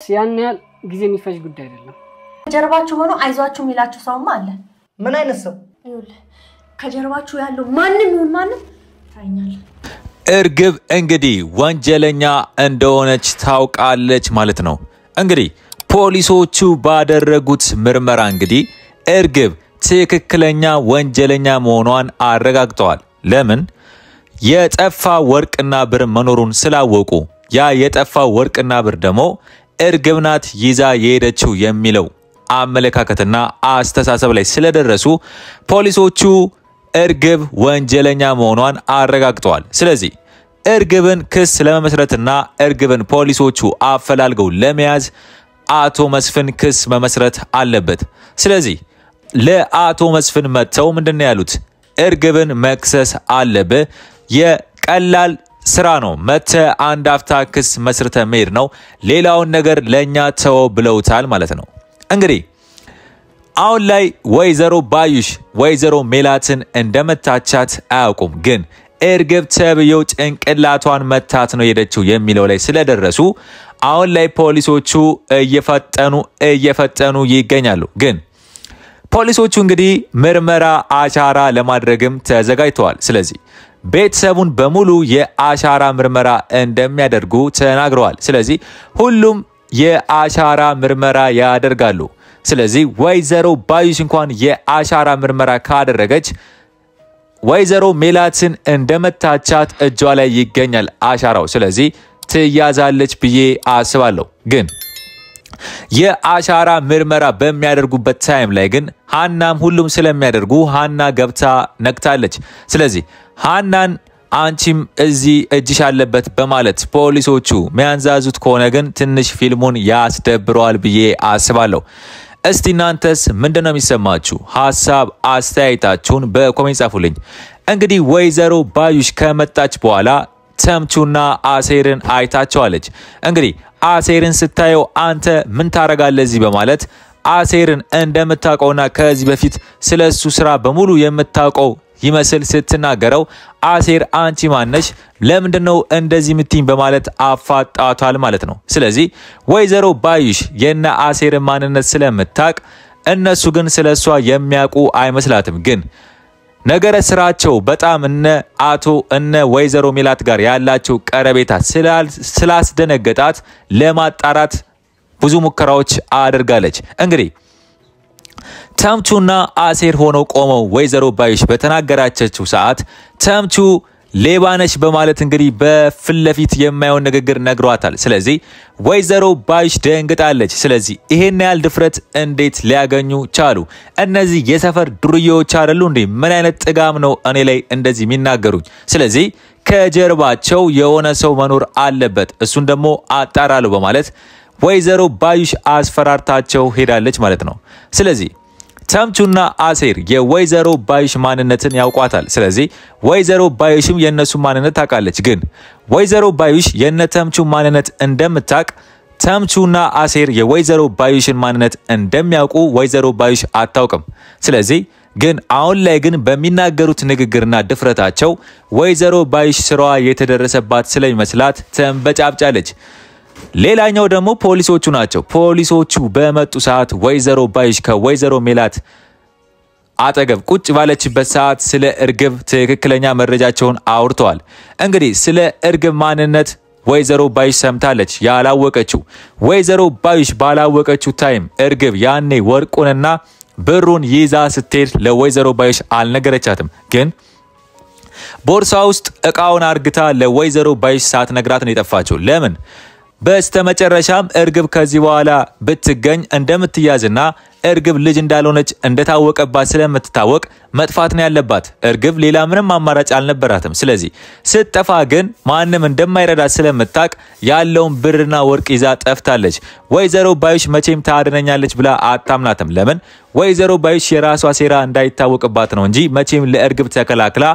ያን ያህል ጊዜ የሚፈጅ ጉዳይ አይደለም ከጀርባችሁ ሆኖ አይዟችሁ ሚላችሁ ሰውማ አለ ምን አይነት ሰው ይኸውልህ ከጀርባችሁ ያለው ማንም ይሁን ማንም ታኛል እርግብ እንግዲህ ወንጀለኛ እንደሆነች ታውቃለች ማለት ነው እንግዲህ ፖሊሶቹ ባደረጉት ምርመራ እንግዲህ እርግብ ትክክለኛ ወንጀለኛ መሆኗን አረጋግጠዋል ለምን የጠፋ ወርቅና ብር መኖሩን ስላወቁ ያ የጠፋ ወርቅና ብር ደግሞ እርግብ ናት ይዛ የሄደችው የሚለው አመለካከትና አስተሳሰብ ላይ ስለደረሱ ፖሊሶቹ እርግብ ወንጀለኛ መሆኗን አረጋግጠዋል ስለዚህ እርግብን ክስ ለመመስረትና እርግብን ፖሊሶቹ አፈላልገው ለመያዝ አቶ መስፍን ክስ መመስረት አለበት ስለዚህ ለአቶ መስፍን መተው ምንድነው ያሉት እርግብን መክሰስ አለበት የቀላል ስራ ነው መተ አንድ አፍታ ክስ መስርተ መሄድ ነው ሌላውን ነገር ለኛ ተው ብለውታል ማለት ነው እንግዲህ አሁን ላይ ወይዘሮ ባዩሽ ወይዘሮ ሜላትን እንደመታቻት አያውቁም ግን እርግብ ተብየው ጭንቅላቷን መታት ነው የሄደችው የሚለው ላይ ስለደረሱ አሁን ላይ ፖሊሶቹ እየፈጠኑ ይገኛሉ ግን ፖሊሶቹ እንግዲህ ምርመራ አሻራ ለማድረግም ተዘጋጅተዋል ስለዚህ ቤተሰቡን በሙሉ የአሻራ ምርመራ እንደሚያደርጉ ተናግረዋል ስለዚህ ሁሉም የአሻራ ምርመራ ያደርጋሉ ስለዚህ ወይዘሮ ባዩሽ እንኳን የአሻራ ምርመራ ካደረገች ወይዘሮ ሜላትን እንደመታቻት እጇ ላይ ይገኛል አሻራው ስለዚህ ትያዛለች ብዬ አስባለሁ ግን የአሻራ ምርመራ በሚያደርጉበት ታይም ላይ ግን ሃናም ሁሉም ስለሚያደርጉ ሃና ገብታ ነክታለች ስለዚህ ሃናን አንቺም እዚህ እጅሽ አለበት በማለት ፖሊሶቹ ሚያንዛዙት ከሆነ ግን ትንሽ ፊልሙን ያስደብረዋል ብዬ አስባለሁ እስቲ እናንተስ ምንድነው የሚሰማችሁ ሐሳብ አስተያየታችሁን በኮሜንት ጻፉልኝ እንግዲህ ወይዘሮ ባዩሽ ከመጣች በኋላ ተምቹና አሴርን አይታቸዋለች እንግዲህ አሴርን ስታየው አንተ ምን ታረጋለህ እዚህ በማለት አሴርን እንደምታውቀውና ከዚህ በፊት ስለሱ ስራ በሙሉ የምታውቀው ይመስል ስትናገረው አሴር አንቺ ማነሽ ለምንድነው እንደዚህ ምትኝ በማለት አፋጣቷል ማለት ነው ስለዚህ ወይዘሮ ባዩሽ የና አሴር ማንነት ስለምታቅ እነሱ ግን ስለሷ የሚያውቁ አይመስላትም ግን ነገረ ስራቸው በጣም እነ ወይዘሮ ሜላት ጋር ያላቸው ቀረቤታ ስላስደነገጣት ለማጣራት ብዙ ሙከራዎች አድርጋለች እንግዲህ ተምቹና አሴር ሆነው ቆመው ወይዘሮ ባዩሽ በተናገራቸው ሰዓት ተምቹ ሌባነሽ በማለት እንግዲህ በፍለፊት የማይሆን ንግግር ነግሯታል ስለዚህ ወይዘሮ ባዩሽ ደንግጣለች ስለዚህ ይሄን ያህል ድፍረት እንዴት ሊያገኙ ቻሉ እነዚህ የሰፈር ዱርዬዎች አይደሉ እንዴ ምን አይነት ጥጋም ነው እኔ ላይ እንደዚህ የሚናገሩኝ ስለዚህ ከጀርባቸው የሆነ ሰው መኖር አለበት እሱን ደግሞ አጣራሉ በማለት ወይዘሮ ባዩሽ አስፈራርታቸው ሄዳለች ማለት ነው ስለዚህ ተምቹና አሴር የወይዘሮ ባዩሽ ማንነትን ያውቋታል ስለዚህ ወይዘሮ ባዩሽም የነሱ ማንነት ታውቃለች ግን ወይዘሮ ባዩሽ የነተምቹ ማንነት እንደምታውቅ ተምቹና አሴር የወይዘሮ ባዩሽን ማንነት እንደሚያውቁ ወይዘሮ ባዩሽ አታውቅም ስለዚህ ግን አሁን ላይ ግን በሚናገሩት ንግግርና ድፍረታቸው ወይዘሮ ባዩሽ ስራዋ የተደረሰባት ስለሚመስላት ተንበጫብጫለች ሌላኛው ደግሞ ፖሊሶቹ ናቸው ፖሊሶቹ በመጡ ሰዓት ወይዘሮ ባዩሽ ከወይዘሮ ሜላት አጠገብ ቁጭ ባለችበት ሰዓት ስለ እርግብ ትክክለኛ መረጃቸውን አውርተዋል እንግዲህ ስለ እርግብ ማንነት ወይዘሮ ባዩሽ ሰምታለች ያላወቀችው ወይዘሮ ባዩሽ ባላወቀችው ታይም እርግብ ያኔ ወርቁንና ብሩን ይዛ ስትሄድ ለወይዘሮ ባዩሽ አልነገረቻትም ግን ቦርሳ ውስጥ እቃውን አርግታ ለወይዘሮ ባዩሽ ሳትነግራት ነው የጠፋችው ለምን በስተመጨረሻም እርግብ ከዚህ በኋላ ብትገኝ እንደምትያዝና እርግብ ልጅ እንዳልሆነች እንደታወቀባት ስለምትታወቅ መጥፋት ነው ያለባት እርግብ ሌላ ምንም አማራጭ አልነበራትም ስለዚህ ስትጠፋ ግን ማንንም እንደማይረዳት ስለምታቅ ያለውን ብርና ወርቅ ይዛ ጠፍታለች ወይዘሮ ባዩሽ መቼም ታድነኛለች ብላ አታምናትም ለምን ወይዘሮ ባዩሽ የራሷ ሴራ እንዳይታወቅባት ነው እንጂ መቼም ለእርግብ ተከላክላ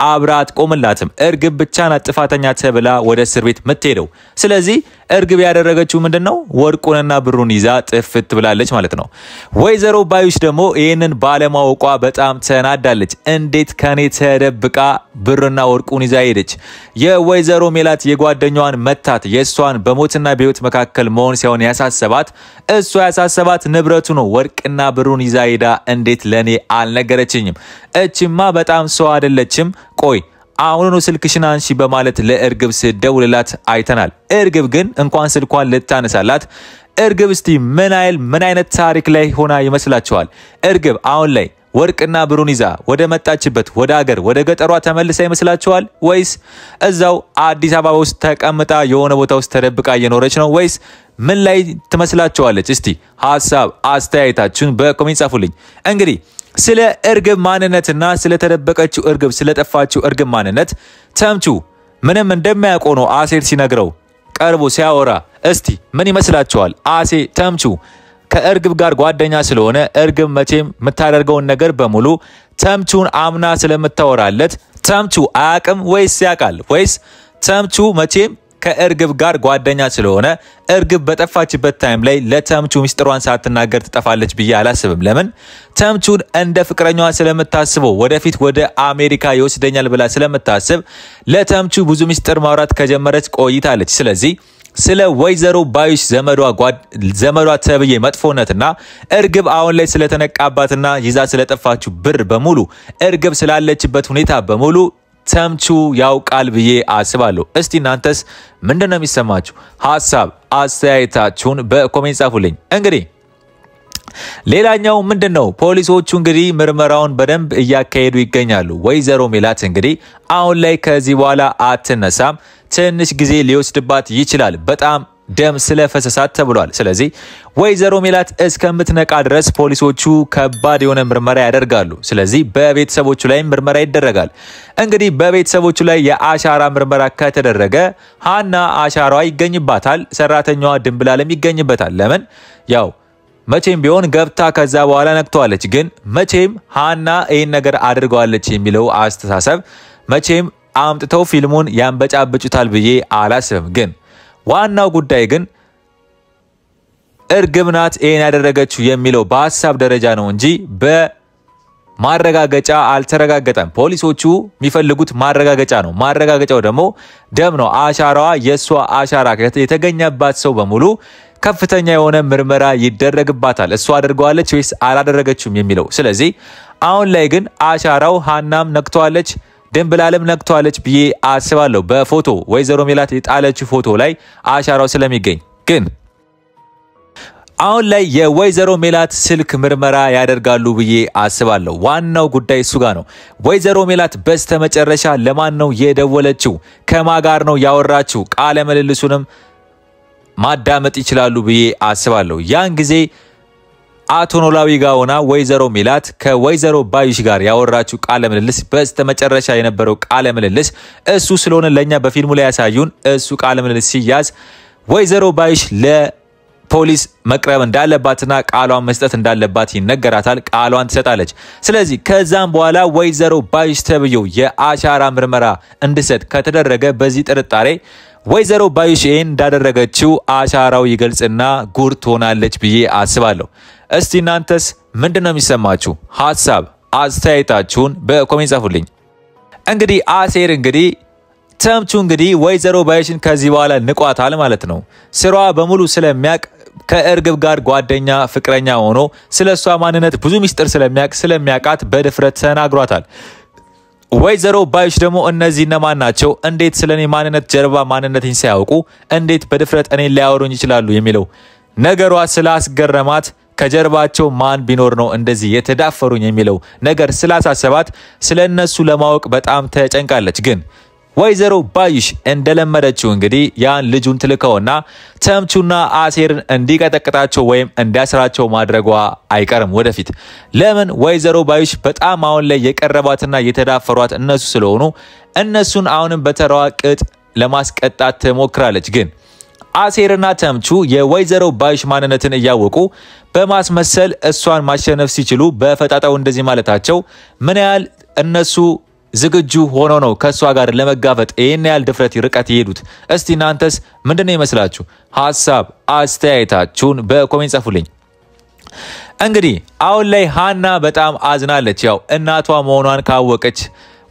አብራት ቆምላትም እርግብ ብቻ ናት ጥፋተኛ ተብላ ወደ እስር ቤት ምትሄደው ስለዚህ እርግብ ያደረገችው ምንድነው ወርቁንና ብሩን ይዛ ጥፍት ብላለች ማለት ነው ወይዘሮ ባዩሽ ደግሞ ይህንን ባለማወቋ በጣም ተናዳለች። እንዴት ከኔ ተደብቃ ብርና ወርቁን ይዛ ሄደች? የወይዘሮ ሜላት የጓደኛዋን መታት የሷን በሞትና በህይወት መካከል መሆን ሳይሆን ያሳሰባት እሷ ያሳሰባት ንብረቱ ነው። ወርቅና ብሩን ይዛ ሄዳ እንዴት ለኔ አልነገረችኝም? እቺማ በጣም ሰው አይደለችም። ቆይ አሁኑኑ ስልክሽን አንሺ በማለት ለእርግብ ስደውልላት አይተናል። እርግብ ግን እንኳን ስልኳን ልታነሳላት እርግብ እስቲ ምን አይነት ታሪክ ላይ ሆና ይመስላችኋል? እርግብ አሁን ላይ ወርቅና ብሩን ይዛ ወደ መጣችበት ወደ ሀገር ወደ ገጠሯ ተመልሳ ይመስላችኋል? ወይስ እዛው አዲስ አበባ ውስጥ ተቀምጣ የሆነ ቦታ ውስጥ ተደብቃ እየኖረች ነው? ወይስ ምን ላይ ትመስላችኋለች? እስቲ ሐሳብ አስተያየታችሁን በኮሜንት ጻፉልኝ። እንግዲህ ስለ እርግብ ማንነትና ስለ ተደበቀችው እርግብ ስለጠፋችው እርግብ ማንነት ተምቹ ምንም እንደማያውቀው ነው አሴር ሲነግረው ቀርቦ ሲያወራ። እስቲ ምን ይመስላችኋል? አሴ ተምቹ ከእርግብ ጋር ጓደኛ ስለሆነ እርግብ መቼም የምታደርገውን ነገር በሙሉ ተምቹን አምና ስለምታወራለት ተምቹ አያውቅም ወይስ ያውቃል? ወይስ ተምቹ መቼም ከእርግብ ጋር ጓደኛ ስለሆነ እርግብ በጠፋችበት ታይም ላይ ለተምቹ ሚስጥሯን ሳትናገር ትጠፋለች ብዬ አላስብም። ለምን? ተምቹን እንደ ፍቅረኛዋ ስለምታስበው ወደፊት ወደ አሜሪካ ይወስደኛል ብላ ስለምታስብ ለተምቹ ብዙ ሚስጥር ማውራት ከጀመረች ቆይታለች። ስለዚህ ስለ ወይዘሮ ባዩሽ ዘመዷ ተብዬ መጥፎነትና እርግብ አሁን ላይ ስለተነቃባትና ይዛ ስለጠፋችው ብር በሙሉ እርግብ ስላለችበት ሁኔታ በሙሉ ተምቹ ያውቃል ብዬ አስባለሁ። እስቲ እናንተስ ምንድነው የሚሰማችሁ? ሐሳብ አስተያየታችሁን በኮሜንት ጻፉልኝ። እንግዲህ ሌላኛው ምንድነው? ፖሊሶቹ እንግዲህ ምርመራውን በደንብ እያካሄዱ ይገኛሉ። ወይዘሮ ሜላት እንግዲህ አሁን ላይ ከዚህ በኋላ አትነሳም፣ ትንሽ ጊዜ ሊወስድባት ይችላል፣ በጣም ደም ስለፈሰሳት ተብሏል። ስለዚህ ወይዘሮ ሜላት እስከምትነቃ ድረስ ፖሊሶቹ ከባድ የሆነ ምርመራ ያደርጋሉ። ስለዚህ በቤተሰቦቹ ላይ ምርመራ ይደረጋል። እንግዲህ በቤተሰቦቹ ላይ የአሻራ ምርመራ ከተደረገ ሃና አሻራዋ ይገኝባታል፣ ሰራተኛዋ ድንብላለም ይገኝበታል። ለምን? ያው መቼም ቢሆን ገብታ ከዛ በኋላ ነክቷለች። ግን መቼም ሃና ይሄን ነገር አድርገዋለች የሚለው አስተሳሰብ መቼም አምጥተው ፊልሙን ያንበጫብጩታል ብዬ አላስብም። ግን ዋናው ጉዳይ ግን እርግብ ናት ይሄን ያደረገችው የሚለው በሐሳብ ደረጃ ነው እንጂ በማረጋገጫ አልተረጋገጠም። ፖሊሶቹ የሚፈልጉት ማረጋገጫ ነው። ማረጋገጫው ደግሞ ደም ነው። አሻራዋ የሷ አሻራ የተገኘባት ሰው በሙሉ ከፍተኛ የሆነ ምርመራ ይደረግባታል። እሷ አድርገዋለች ወይስ አላደረገችም የሚለው። ስለዚህ አሁን ላይ ግን አሻራው ሃናም ነክቷለች፣ ድንብላለም ነክቷለች ብዬ አስባለሁ። በፎቶ ወይዘሮ ሜላት የጣለችው ፎቶ ላይ አሻራው ስለሚገኝ ግን አሁን ላይ የወይዘሮ ሜላት ስልክ ምርመራ ያደርጋሉ ብዬ አስባለሁ። ዋናው ጉዳይ እሱ ጋር ነው። ወይዘሮ ሜላት በስተመጨረሻ ለማን ነው የደወለችው? ከማን ጋር ነው ያወራችው? ቃለ ምልልሱንም ማዳመጥ ይችላሉ ብዬ አስባለሁ። ያን ጊዜ አቶ ኖላዊ ጋውና ወይዘሮ ሜላት ከወይዘሮ ባዩሽ ጋር ያወራችው ቃለ ምልልስ በስተመጨረሻ የነበረው ቃለ ምልልስ እሱ ስለሆነ ለኛ በፊልሙ ላይ ያሳዩን እሱ ቃለ ምልልስ ሲያዝ ወይዘሮ ባዩሽ ለፖሊስ መቅረብ እንዳለባትና ቃሏን መስጠት እንዳለባት ይነገራታል። ቃሏን ትሰጣለች። ስለዚህ ከዛም በኋላ ወይዘሮ ባዩሽ ተብየው የአሻራ ምርመራ እንድሰጥ ከተደረገ በዚህ ጥርጣሬ ወይዘሮ ባዩሽ እንዳደረገችው አሻራው ይገልጽና ጉር ትሆናለች ብዬ አስባለሁ። እስቲ እናንተስ ምንድነው የሚሰማችሁ? ሐሳብ አስተያየታችሁን በኮሜንት ጻፉልኝ። እንግዲህ አሴር እንግዲህ ተምቹ እንግዲህ ወይዘሮ ባዩሽን ከዚህ በኋላ ንቋታል ማለት ነው። ስራዋ በሙሉ ስለሚያቅ ከእርግብ ጋር ጓደኛ ፍቅረኛ ሆኖ ስለሷ ማንነት ብዙ ሚስጥር ስለሚያቃት በድፍረት ተናግሯታል። ወይዘሮ ባዩሽ ደግሞ እነዚህ እነማን ናቸው? እንዴት ስለኔ ማንነት ጀርባ ማንነቴን ሳያውቁ እንዴት በድፍረት እኔን ሊያወሩኝ ይችላሉ የሚለው ነገሯ ስላስገረማት ከጀርባቸው ማን ቢኖር ነው እንደዚህ የተዳፈሩኝ የሚለው ነገር ስላሳሰባት ስለነሱ ለማወቅ በጣም ተጨንቃለች። ግን ወይዘሮ ባዩሽ እንደለመደችው እንግዲህ ያን ልጁን ትልከውና ተምቹና አሴርን እንዲቀጠቅጣቸው ወይም እንዲያስራቸው ማድረጓ አይቀርም ወደፊት። ለምን? ወይዘሮ ባዩሽ በጣም አሁን ላይ የቀረባትና የተዳፈሯት እነሱ ስለሆኑ እነሱን አሁንም በተራዋ ቅጥ ለማስቀጣት ትሞክራለች። ግን አሴርና ተምቹ የወይዘሮ ባዩሽ ማንነትን እያወቁ በማስመሰል እሷን ማሸነፍ ሲችሉ በፈጣጣው እንደዚህ ማለታቸው ምን ያህል እነሱ ዝግጁ ሆኖ ነው ከሷ ጋር ለመጋፈጥ ይሄን ያህል ድፍረት ርቀት ይሄዱት? እስቲ እናንተስ ምንድነው ይመስላችሁ? ሐሳብ አስተያየታችሁን በኮሜንት ጻፉልኝ። እንግዲህ አሁን ላይ ሃና በጣም አዝናለች። ያው እናቷ መሆኗን ካወቀች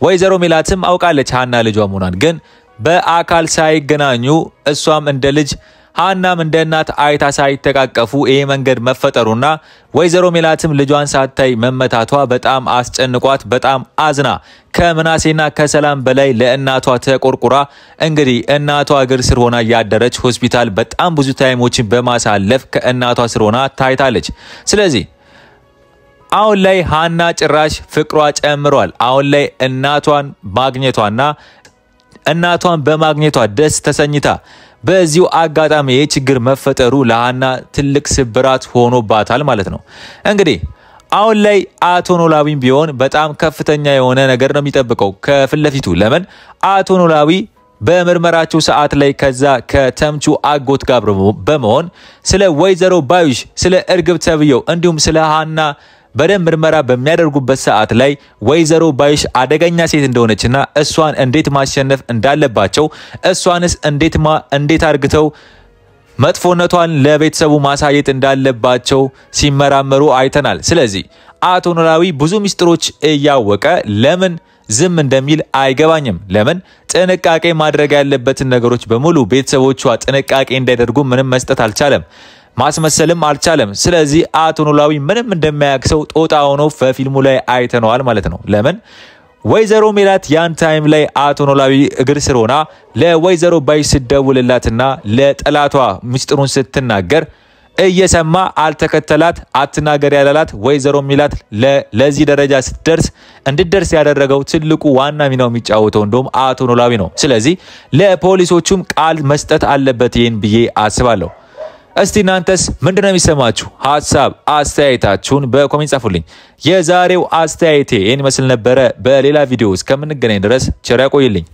ወይዘሮ ሜላትም አውቃለች ሃና ልጇ መሆኗን። ግን በአካል ሳይገናኙ እሷም እንደ ልጅ ሃናም እንደ እናት አይታ ሳይተቃቀፉ ይሄ መንገድ መፈጠሩና ወይዘሮ ሜላትም ልጇን ሳታይ መመታቷ በጣም አስጨንቋት በጣም አዝና ከምናሴና ከሰላም በላይ ለእናቷ ተቆርቁራ እንግዲህ እናቷ እግር ስር ሆና ያደረች ሆስፒታል በጣም ብዙ ታይሞችን በማሳለፍ ከእናቷ ስር ሆና ታይታለች። ስለዚህ አሁን ላይ ሃና ጭራሽ ፍቅሯ ጨምሯል። አሁን ላይ እናቷን ማግኘቷና እናቷን በማግኘቷ ደስ ተሰኝታ በዚሁ አጋጣሚ የችግር መፈጠሩ ለሃና ትልቅ ስብራት ሆኖባታል ማለት ነው። እንግዲህ አሁን ላይ አቶ ኖላዊም ቢሆን በጣም ከፍተኛ የሆነ ነገር ነው የሚጠብቀው ከፍለፊቱ። ለምን አቶ ኖላዊ በመርመራቸው ሰዓት ላይ ከዛ ከተምቹ አጎት ጋር በመሆን ስለ ወይዘሮ ባዩሽ ስለ እርግብ ተብየው እንዲሁም ስለ ሃና በደም ምርመራ በሚያደርጉበት ሰዓት ላይ ወይዘሮ ባዩሽ አደገኛ ሴት እንደሆነችና እሷን እንዴት ማሸነፍ እንዳለባቸው እሷንስ እንዴት አርግተው መጥፎነቷን ለቤተሰቡ ማሳየት እንዳለባቸው ሲመራመሩ አይተናል። ስለዚህ አቶ ኖላዊ ብዙ ሚስጥሮች እያወቀ ለምን ዝም እንደሚል አይገባኝም። ለምን ጥንቃቄ ማድረግ ያለበትን ነገሮች በሙሉ ቤተሰቦቿ ጥንቃቄ እንዳይደርጉ ምንም መስጠት አልቻለም፣ ማስመሰልም አልቻለም። ስለዚህ አቶ ኖላዊ ምንም እንደማያክሰው ጦጣ ሆኖ በፊልሙ ላይ አይተነዋል ማለት ነው። ለምን ወይዘሮ ሜላት ያን ታይም ላይ አቶ ኖላዊ እግር ስር ሆና ለወይዘሮ ባዩሽ ስትደውልላትና ለጠላቷ ሚስጥሩን ስትናገር እየሰማ አልተከተላት አትናገር ያላላት ወይዘሮ ሜላት ለዚህ ደረጃ እንድትደርስ ያደረገው ትልቁ ዋና ሚናው የሚጫወተው እንደውም አቶ ኖላዊ ነው። ስለዚህ ለፖሊሶቹም ቃል መስጠት አለበት ይሄን ብዬ አስባለሁ። እስቲ እናንተስ ምንድነው የሚሰማችሁ? ሐሳብ አስተያየታችሁን በኮሜንት ጻፉልኝ። የዛሬው አስተያየቴ ይሄን መስል ነበረ። በሌላ ቪዲዮ እስከምንገናኝ ድረስ ቸር ያቆይልኝ።